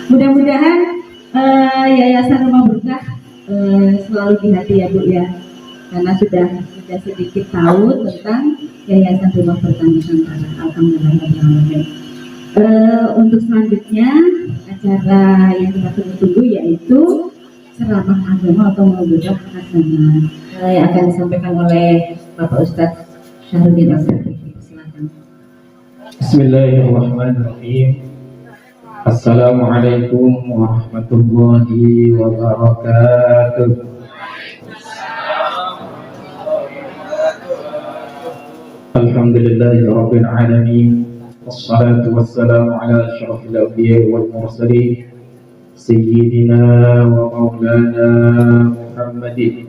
Mudah-mudahan Yayasan Rumah Berkah selalu di hati ya Bu ya, karena sudah sedikit tahu tentang Yayasan Rumah Berkah Nusantara. Alhamdulillah. Untuk selanjutnya acara yang kita tunggu-tunggu yaitu ceramah agama atau mau'izah hasanah yang akan disampaikan oleh Bapak Ustadz Syahrudin Al-Sabri. Silakan. Bismillahirrahmanirrahim. Assalamualaikum warahmatullahi wabarakatuh. Alhamdulillahirabbil alamin. Wassalatu wassalamu ala asyrafil anbiya'i wal mursalin sayyidina wa maulana Muhammadin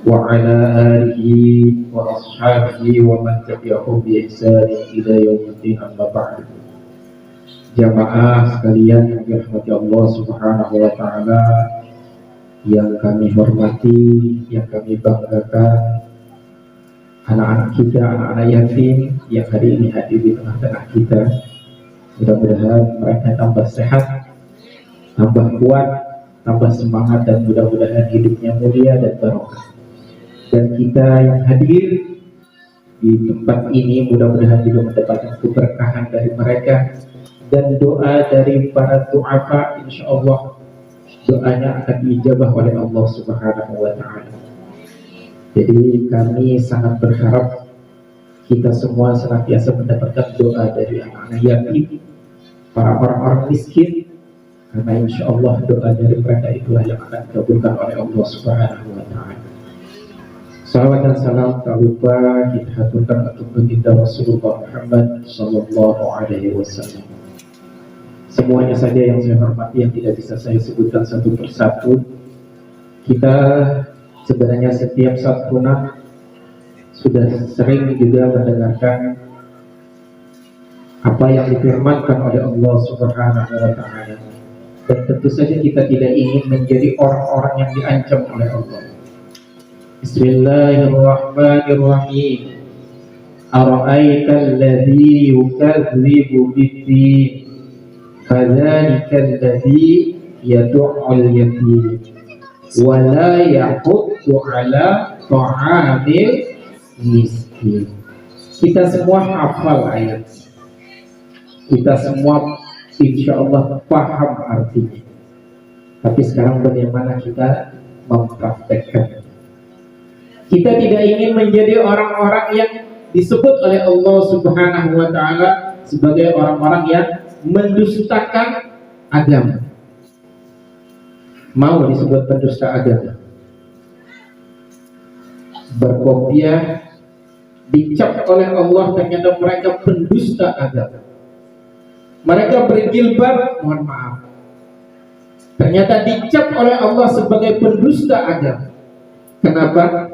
wa ala alihi wa ashabihi wa man tabi'ahum bi ihsan ila yaumiddin, amma ba'du. Jamaah sekalian yang dirahmati Allah Subhanahu wa taala, yang kami hormati, yang kami banggakan, anak-anak kita, anak-anak yatim yang hari ini hadir di tengah-tengah kita. Mudah-mudahan mereka tambah sehat, tambah kuat, tambah semangat, dan mudah-mudahan hidupnya mulia dan barokah. Dan kita yang hadir di tempat ini mudah-mudahan juga mendapatkan keberkahan dari mereka, dan doa dari para du'afa, insya Allah doanya akan diijabah oleh Allah Subhanahu wa ta'ala. Jadi kami sangat berharap kita semua senantiasa mendapatkan doa dari anak-anak yatim, para orang-orang miskin, karena insya Allah doa dari mereka itulah yang akan dikabulkan oleh Allah Subhanahu wa ta'ala. Salawat dan salam tak lupa kita haturkan untuk baginda Rasulullah Muhammad sallallahu alaihi wasallam. Semuanya saja yang saya hormati, yang tidak bisa saya sebutkan satu persatu. Kita sebenarnya setiap saat punah sudah sering juga mendengarkan apa yang difirmankan oleh Allah Subhanahu wa ta'ala. Dan tentu saja kita tidak ingin menjadi orang-orang yang diancam oleh Allah. Bismillahirrahmanirrahim. Ara'aital ladzi yukadzibu bid-din fadzalikal ladzi yad'ul yatim wa la yahuddu ala ta'amil miskin. Kita semua hafal ayat, kita semua insya Allah paham artinya, tapi sekarang bagaimana kita mempraktekkan? Kita tidak ingin menjadi orang-orang yang disebut oleh Allah Subhanahu wa ta'ala sebagai orang-orang yang mendustakan agama. Mau disebut pendusta agama, berkopiah, dicap oleh Allah ternyata mereka pendusta agama. Mereka berjilbab, mohon maaf, ternyata dicap oleh Allah sebagai pendusta agama. Kenapa?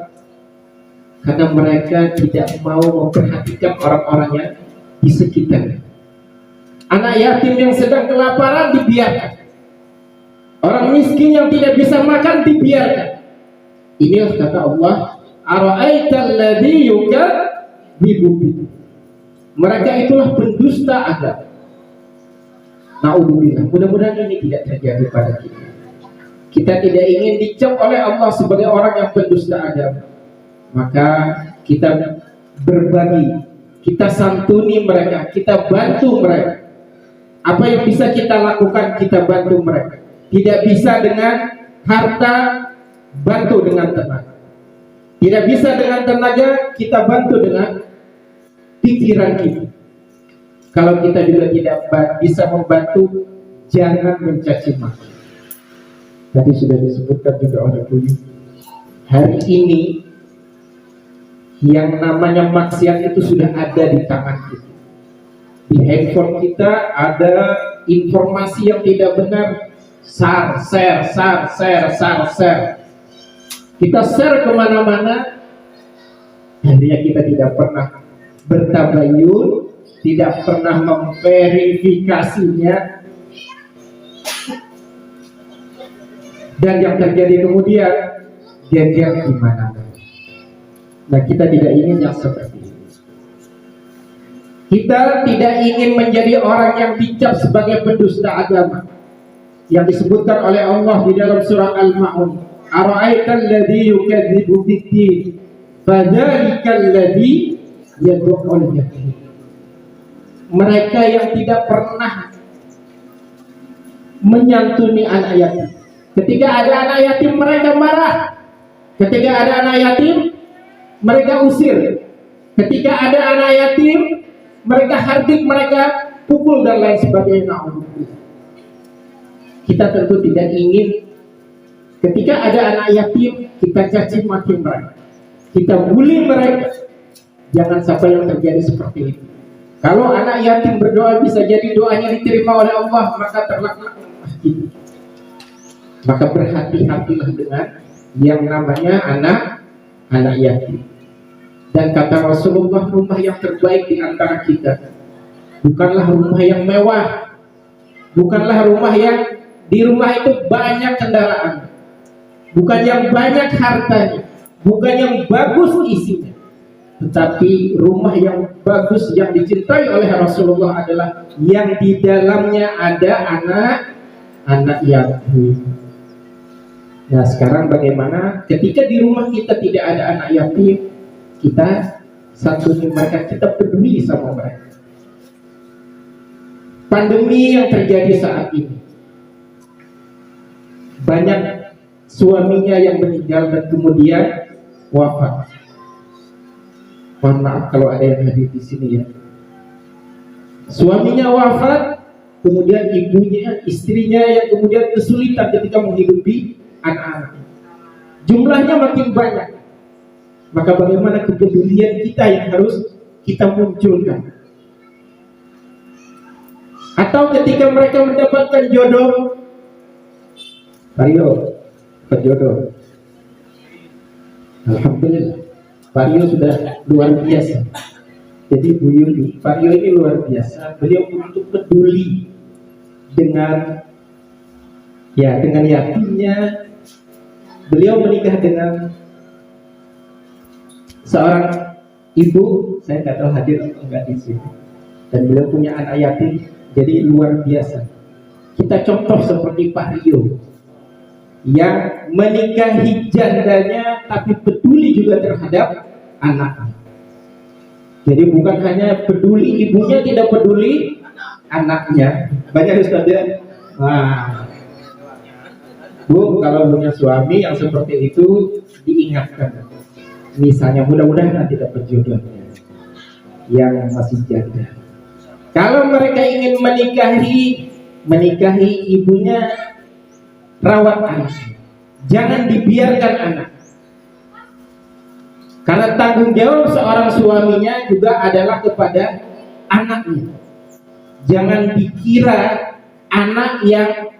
Karena mereka tidak mau memperhatikan orang-orang yang di sekitarnya. Anak yatim yang sedang kelaparan dibiarkan, orang miskin yang tidak bisa makan dibiarkan. Inilah kata Allah, ara'aital ladzi yukadzibu bid. Mereka itulah pendusta agama. Na'udzubillah. Mudah-mudahan ini tidak terjadi pada kita. Kita tidak ingin dicap oleh Allah sebagai orang yang pendusta agama. Maka kita berbagi, kita santuni mereka, kita bantu mereka. Apa yang bisa kita lakukan, kita bantu mereka. Tidak bisa dengan harta, bantu dengan tenaga. Tidak bisa dengan tenaga, kita bantu dengan pikiran kita. Kalau kita juga tidak bisa membantu, jangan mencaci maki. Tadi sudah disebutkan juga oleh Budi, hari ini yang namanya maksiat itu sudah ada di tangan kita. Di handphone kita ada informasi yang tidak benar, share. Kita share kemana-mana, akhirnya kita tidak pernah bertabayun, tidak pernah memverifikasinya, dan yang terjadi kemudian geger di mana-mana. Nah, kita tidak ingin yang seperti itu. Kita tidak ingin menjadi orang yang dicap sebagai pendusta agama, yang disebutkan oleh Allah di dalam surah Al-Ma'un. Ara'aital ladzi yukadzibu bid-din, fadzalikal ladzi yad'ul yatim. Mereka yang tidak pernah menyantuni anak yatim. Ketika ada anak yatim mereka marah. Ketika ada anak yatim mereka usir. Ketika ada anak yatim mereka hardik, mereka pukul dan lain sebagainya. Kita tentu tidak ingin ketika ada anak yatim kita caci maki mereka, kita bully mereka. Jangan sampai yang terjadi seperti itu. Kalau anak yatim berdoa bisa jadi doanya diterima oleh Allah, maka terlaknat kita. Maka berhati-hatilah dengan yang namanya anak yatim. Dan kata Rasulullah, rumah yang terbaik di antara kita bukanlah rumah yang mewah, bukanlah rumah yang di rumah itu banyak kendaraan, bukan yang banyak hartanya, bukan yang bagus isinya, tetapi rumah yang bagus yang dicintai oleh Rasulullah adalah yang di dalamnya ada anak yatim. Nah, sekarang bagaimana ketika di rumah kita tidak ada anak yatim? Kita santuni mereka, kita peduli sama mereka. Pandemi yang terjadi saat ini, banyak suaminya yang meninggal dan kemudian wafat. Mohon maaf kalau ada yang hadir di sini ya. Suaminya wafat, kemudian ibunya, istrinya yang kemudian kesulitan ketika menghidupi anak-anak. Jumlahnya makin banyak. Maka bagaimana kepedulian kita yang harus kita munculkan? Atau ketika mereka mendapatkan jodoh, Vario berjodoh, alhamdulillah, Vario sudah luar biasa. Jadi Bu Yuli, Vario ini luar biasa. Beliau untuk peduli dengan yatimnya. Beliau menikah dengan seorang ibu, saya nggak tahu hadir atau enggak di sini, dan beliau punya anak yatim, jadi luar biasa. Kita contoh seperti Pak Rio yang menikahi jandanya tapi peduli juga terhadap anaknya. Jadi bukan hanya peduli ibunya, tidak peduli anaknya. Banyak Ustaz ya. Nah, Bu, kalau punya suami yang seperti itu diingatkan. Misalnya mudah-mudahan nanti dapat jodohnya yang masih janda. Kalau mereka ingin menikahi ibunya, rawat anak. Jangan dibiarkan anak. Karena tanggung jawab seorang suaminya juga adalah kepada anaknya. Jangan dikira anak yang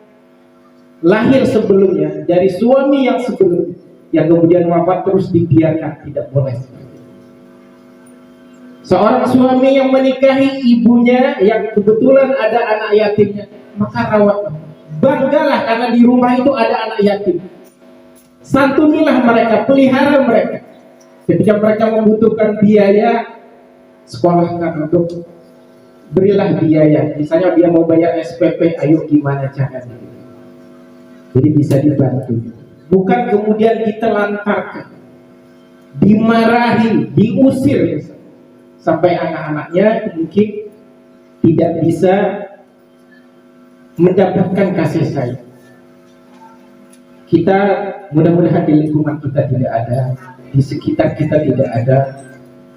lahir sebelumnya dari suami yang sebelumnya, yang kemudian wafat terus dibiarkan, tidak boleh. Seorang suami yang menikahi ibunya yang kebetulan ada anak yatimnya, maka rawat, banggalah karena di rumah itu ada anak yatim. Santunilah mereka, pelihara mereka. Ketika mereka membutuhkan biaya sekolahkan, untuk berilah biaya. Misalnya dia mau bayar SPP, ayo gimana caranya? Jadi bisa dibantu. Bukan kemudian kita lantarkan, dimarahi, diusir, sampai anak-anaknya mungkin tidak bisa mendapatkan kasih sayang. Kita mudah-mudahan di lingkungan kita tidak ada, di sekitar kita tidak ada,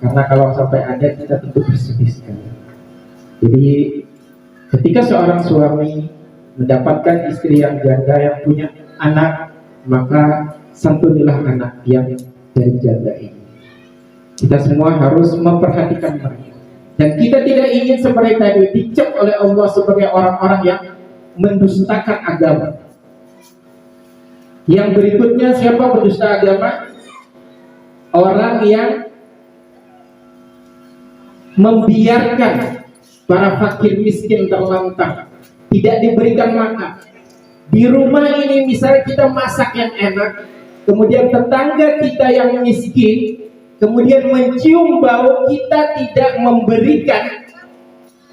karena kalau sampai ada kita tentu bersedih sekali. Jadi ketika seorang suami mendapatkan istri yang janda yang punya anak, maka santunilah anak yang dari janda ini. Kita semua harus memperhatikan mereka. Dan kita tidak ingin seperti tadi dicap oleh Allah sebagai orang-orang yang mendustakan agama. Yang berikutnya, siapa pendusta agama? Orang yang membiarkan para fakir miskin terlantar, tidak diberikan makan. Di rumah ini misalnya kita masak yang enak, kemudian tetangga kita yang miskin kemudian mencium bau, kita tidak memberikan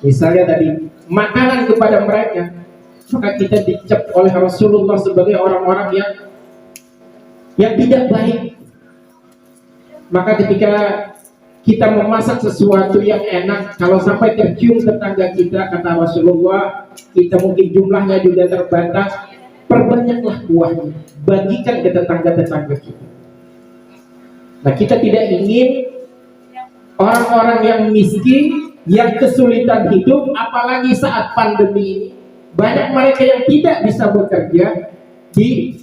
Misalnya tadi makanan kepada mereka, maka kita dicap oleh Rasulullah sebagai orang-orang yang tidak baik. Maka ketika kita memasak sesuatu yang enak, kalau sampai tercium tetangga kita, kata Rasulullah, kita mungkin jumlahnya juga terbatas, perbanyaklah buahnya, bagikan ke tetangga-tetangga kita. Nah, kita tidak ingin orang-orang yang miskin, yang kesulitan hidup, apalagi saat pandemi ini, banyak mereka yang tidak bisa bekerja, di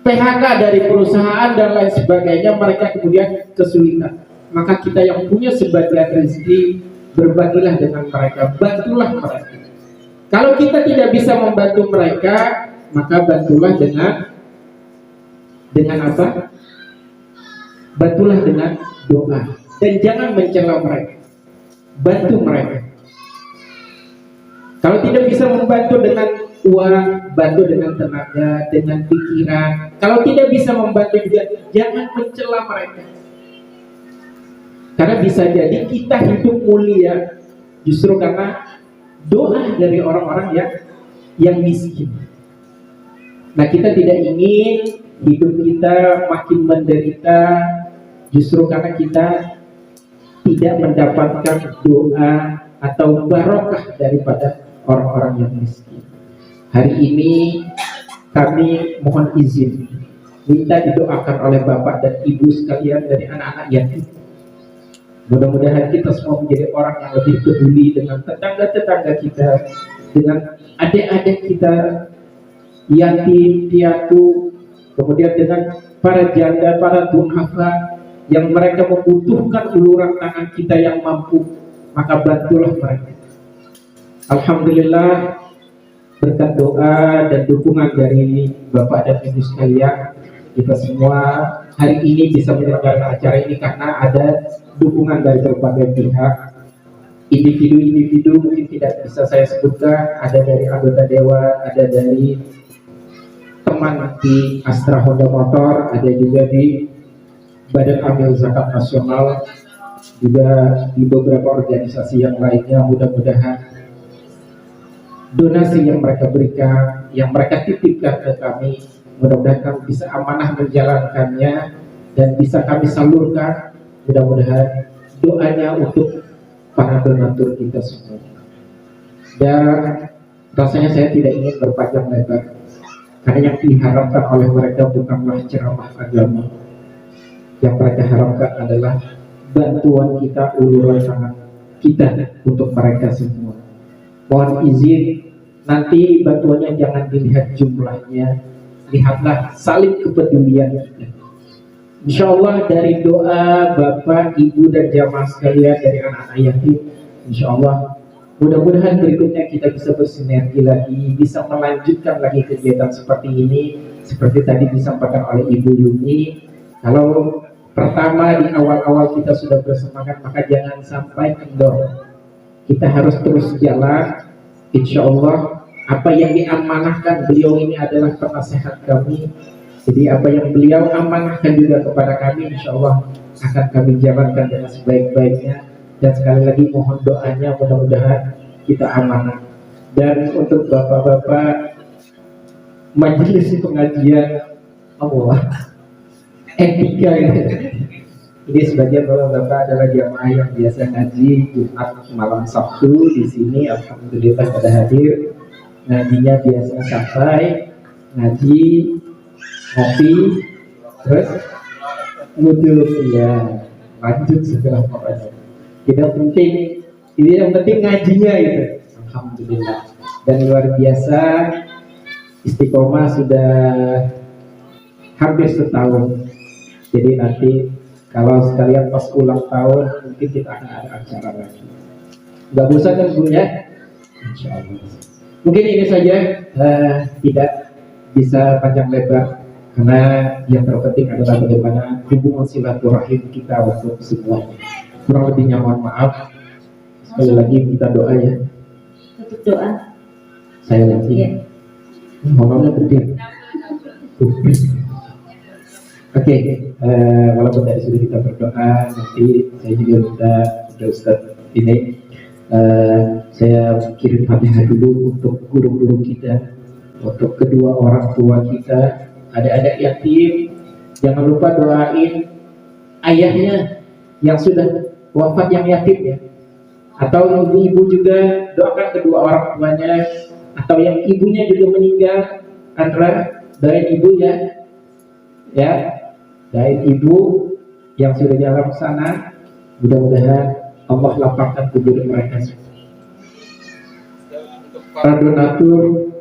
PHK dari perusahaan dan lain sebagainya, mereka kemudian kesulitan. Maka kita yang punya sebagian rezeki, berbagilah dengan mereka, bantulah mereka. Kalau kita tidak bisa membantu mereka, maka bantulah dengan apa? Bantulah dengan doa, dan jangan mencela mereka, bantu mereka. Kalau tidak bisa membantu dengan uang, bantu dengan tenaga, dengan pikiran. Kalau tidak bisa membantu juga, jangan mencela mereka. Karena bisa jadi kita hidup mulia justru karena doa dari orang-orang yang miskin. Nah, kita tidak ingin hidup kita makin menderita justru karena kita tidak mendapatkan doa atau barokah daripada orang-orang yang miskin. Hari ini kami mohon izin minta didoakan oleh Bapak dan Ibu sekalian dari anak-anak yatim. Mudah-mudahan kita semua menjadi orang yang lebih peduli dengan tetangga-tetangga kita, dengan adik-adik kita yatim, piatu, kemudian dengan para janda, para duafa yang mereka membutuhkan uluran tangan kita yang mampu, maka bantulah mereka. Alhamdulillah, berkat doa dan dukungan dari Bapak dan Ibu sekalian, kita semua hari ini bisa menyelenggarakan acara ini karena ada dukungan dari berbagai pihak. Individu-individu mungkin tidak bisa saya sebutkan, ada dari anggota dewan, ada dari teman di Astra Honda Motor, ada juga di Badan Amil Zakat Nasional, juga di beberapa organisasi yang lainnya. Mudah-mudahan donasi yang mereka berikan, yang mereka titipkan ke kami, mudah-mudahan kami bisa amanah menjalankannya dan bisa kami salurkan. Mudah-mudahan doanya untuk para donatur kita semua. Dan rasanya saya tidak ingin berpanjang lebar, karena yang diharapkan oleh mereka bukanlah ceramah agama. Yang mereka harapkan adalah bantuan kita, uluran tangan kita untuk mereka semua. Mohon izin, nanti bantuannya jangan dilihat jumlahnya, lihatlah saling kepedulian kita. Insya Allah dari doa Bapak, Ibu dan jamaah sekalian dari anak-anak yatim, insya Allah mudah-mudahan berikutnya kita bisa bersinergi lagi, bisa melanjutkan lagi kegiatan seperti ini. Seperti tadi disampaikan oleh Ibu Yuni, kalau pertama di awal-awal kita sudah bersemangat, maka jangan sampai kendor. Kita harus terus jalan. Insya Allah apa yang diamanahkan beliau ini adalah penasehat kami. Jadi apa yang beliau amanahkan juga kepada kami, insya Allah akan kami jalankan dengan sebaik-baiknya. Dan sekali lagi mohon doanya, mudah-mudahan kita amanah. Dan untuk bapak-bapak majelis pengajian Allah etika ini sebagian bapak-bapak adalah jamaah yang biasa ngaji Jumat malam Sabtu di sini. Alhamdulillah pada hadir. Ngajinya biasa sampai ngaji, ngopi, terus ngudut ya, lanjut setelah pokoknya. Tidak penting, ini yang penting ngajinya itu. Alhamdulillah. Dan luar biasa, istiqomah sudah hampir setahun. Jadi nanti kalau sekalian pas ulang tahun mungkin kita akan ada acara lagi. Nggak bosan kan Bu ya? Insya Allah. Mungkin ini saja, tidak bisa panjang lebar karena yang terpenting adalah bagaimana hubungan silaturahim kita untuk semuanya. Kurang lebihnya mohon maaf. Sekali lagi kita doa ya. Untuk doa. Saya lagi. Iya. Honornya gede. Oke, walaupun tadi sudah kita berdoa, nanti saya juga minta Ustaz ini Saya kirim Fatihah dulu untuk guru-guru kita, untuk kedua orang tua kita, adik-adik yatim. Jangan lupa doain ayahnya yang sudah wafat, yang yatim ya. Atau ibu juga doakan kedua orang tuanya, atau yang ibunya juga meninggal, antara doain ibu ya, doain ibu yang sudah di alam sana. Mudah-mudahan Allah lapangkan kubur mereka. Para donatur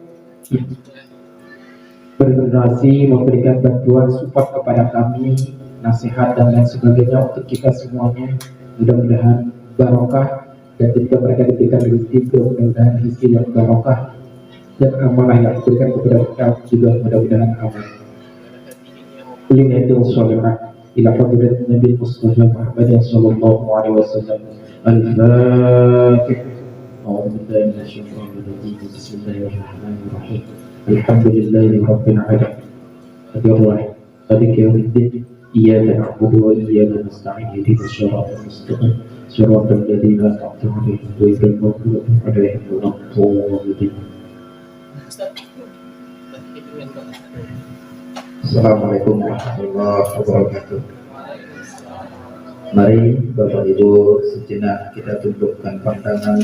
berdonasi, memberikan bantuan support kepada kami, nasihat dan lain sebagainya untuk kita semuanya. Mudah-mudahan barokah, dan ketika mereka diberikan rezeki, mudah-mudahan rezeki yang barokah, dan amanah yang diberikan kepada mereka juga mudah-mudahan aman. Linatul sholihah ila fadilat Nabi Mustafa Muhammad sallallahu alaihi wasallam. Al-Fatihah. أعوذ بالله من الشيطان الرجيم. بسم الله الرحمن الرحيم. الحمد لله رب العالمين الرحمن مالك يوم الدين إياك نعبد وإياك نستعين اهدنا الصراط المستقيم صراط الذين أنعمت عليهم غير المغضوب عليهم ولا الضالين. Assalamualaikum warahmatullahi wabarakatuh. Mari Bapak Ibu sejenak kita tundukkan pandangan,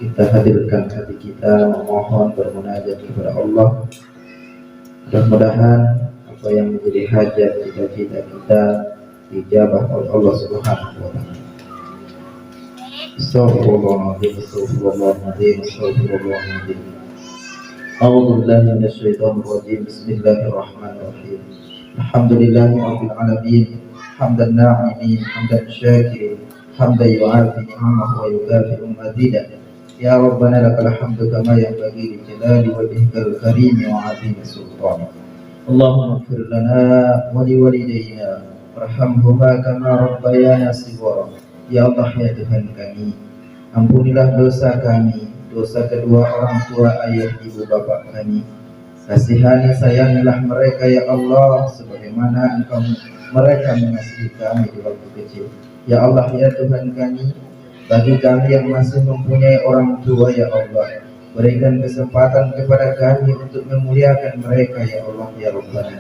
kita hadirkan hati kita, memohon bermunajat kepada Allah. Mudah-mudahan apa yang menjadi hajat cita-cita kita dijabah oleh Allah Subhanahu wa taala. Astagfirullahaladzim, astagfirullahaladzim, astagfirullahaladzim. A'udzu billahi minasyaitonir rajim. Bismillahirrahmanirrahim. Alhamdulillahi rabbil alamin. Hamdan na'imin, hamdan syakirin, hamdan yu'afi ni'amahu wa yukafi'u mazidah. Ya Rabbana lakal hamdu kama yanbaghi li jalali wajhikal karim wa 'azimi sultanik. Allahumma ighfir lana wa li walidayna warhamhuma kama rabbayana shighara. Ya Allah, ya Tuhan kami, ampunilah dosa kami, dosa kedua orang tua, ayah, ibu, bapak kami. Kasihani, sayangilah mereka ya Allah, sebagaimana mereka mengasihi kami di waktu kecil. Ya Allah, ya Tuhan kami, bagi kami yang masih mempunyai orang tua ya Allah, berikan kesempatan kepada kami untuk memuliakan mereka ya Allah ya Rabbana.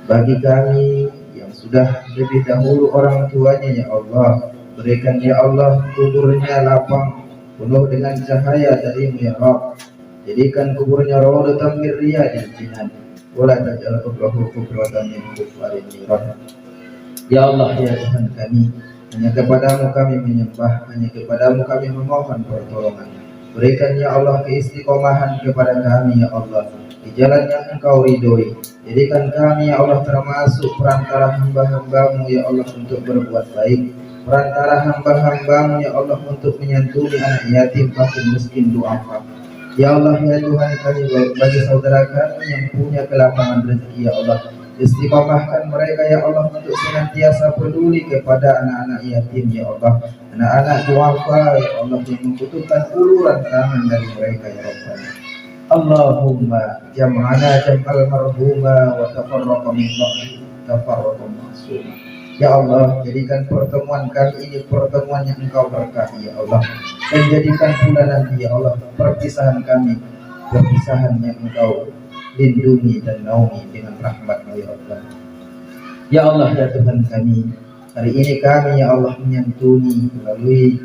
Bagi kami yang sudah lebih dahulu orang tuanya ya Allah, berikan ya Allah kuburnya lapang, penuh dengan cahaya darimu ya Rabb. Jadikan kuburnya rawdatan min riyadil jinan, wala taj'al kubrahu kubratan min kufarin niran. Ya Allah, ya Tuhan kami, hanya kepadamu kami menyembah, hanya kepadamu kami memohon pertolongan. Berikan ya Allah keistiqomahan kepada kami ya Allah, di jalan yang Engkau ridhoi. Jadikan kami ya Allah termasuk perantara hamba-hambamu ya Allah untuk berbuat baik, perantara hamba-hambamu ya Allah untuk menyantuni anak yatim, fakir, miskin, du'afa. Ya Allah, ya Tuhan kami, bagi saudara kami yang punya kelapangan rezeki ya Allah, istiqomahkan mereka ya Allah untuk senantiasa peduli kepada anak-anak yatim ya Allah, anak-anak duafa ya Allah yang membutuhkan uluran tangan dari mereka ya Rabbana. Allahumma jam'ana jam'al marhuma wa tafarraqa min ba'di tafarraqa ma'suma. Ya Allah, jadikan pertemuan kali ini pertemuan yang Engkau berkahi ya Allah, dan jadikan pula nanti ya Allah perpisahan kami perpisahan yang Engkau lindungi dan naungi dengan rahmat-Mu ya Allah. Ya Allah, ya Tuhan kami, hari ini kami ya Allah menyantuni melalui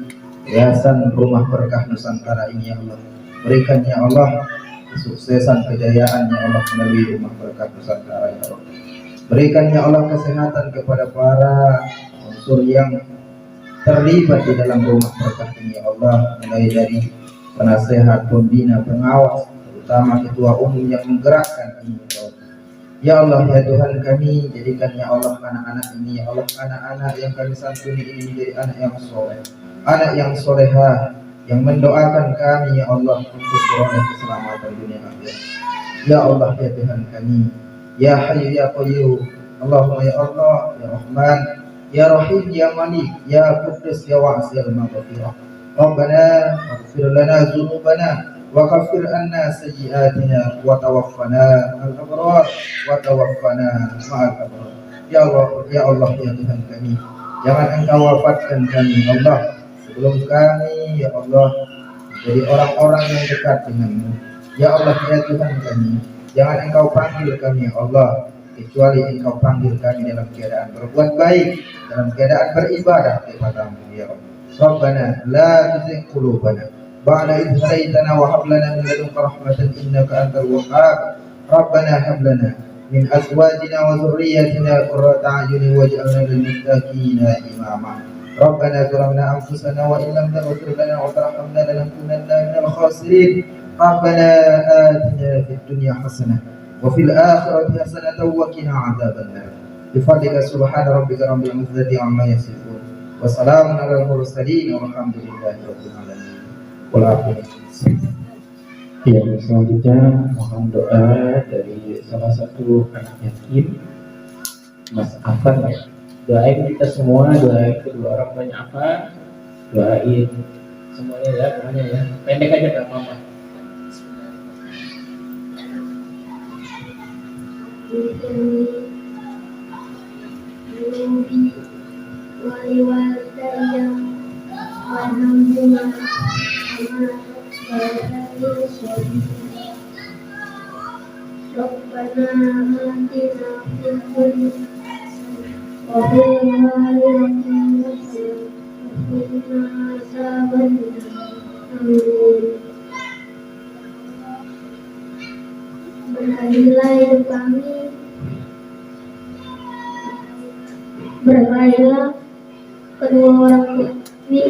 Yayasan Rumah Berkah Nusantara ini ya Allah. Berikan ya Allah kesuksesan, kejayaan ya Allah melalui Rumah Berkah Nusantara ya Allah. Berikan ya Allah kesehatan kepada para unsur yang terlibat di dalam Rumah Berkah ini ya Allah, mulai dari penasehat, pembina, pengawas, terutama ketua umum yang menggerakkan ini ya Allah. Ya Allah, ya Tuhan kami, jadikan ya Allah anak-anak ini ya Allah, anak-anak yang kami santuni ini menjadi anak yang soleh, anak yang solehah, yang mendoakan kami ya Allah untuk beroleh keselamatan dunia akhirat. Ya Allah, ya Tuhan kami, ya Hayyu ya Qayyum, Allahumma ya Allah, ya Rahman, ya Rahim, ya Malik, ya Quddus, ya Wasi'ul Maghfirah. Rabbana ighfir lana dzunubana wa kaffir anna sayyi'atina wa tawaffana al-abrar wa tawaffana ma'al abrar. Ya Allah, ya Allah, ya Tuhan kami, jangan Engkau wafatkan kami Allah sebelum kami ya Allah jadi orang-orang yang dekat denganmu. Ya Allah ya Tuhan kami, jangan Engkau panggil kami ya Allah kecuali Engkau panggil kami dalam keadaan berbuat baik, dalam keadaan beribadah kepadamu ya Allah. Rabbana la tuzigh qulubana ba'da idh hadaytana wa hab lana min ladunka rahmatan innaka antal wahhab. Rabbana hab lana min azwajina wa dhurriyyatina qurrata a'yunin waj'alna lil muttaqina imama. Rabbana zalamna anfusana wa in lam taghfir lana wa tarhamna lanakunanna minal khasirin. Rabbana atina fid dunya hasanah wa fil akhirati hasanatan wa qina adzaban nar. Bifadlika subhana rabbika rabbil izzati amma yasifun wa salamun alal mursalin walhamdulillahi rabbil alamin. Ya, selanjutnya mohon doa dari salah satu anak yatim, Mas Afan ya. Doain kita semua, doain kedua orang tuanya Afan, doain semuanya ya, pokoknya ya. Pendek aja gak apa-apa. Berkalilah hidup kami, berkalilah kedua orang tua kami,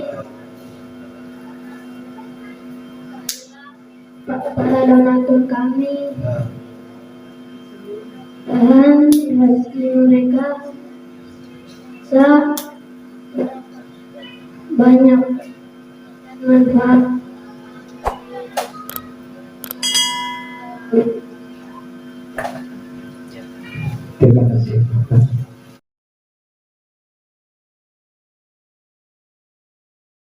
para donatur kami, Tuhan rezeki mereka banyak manfaat. Terima kasih.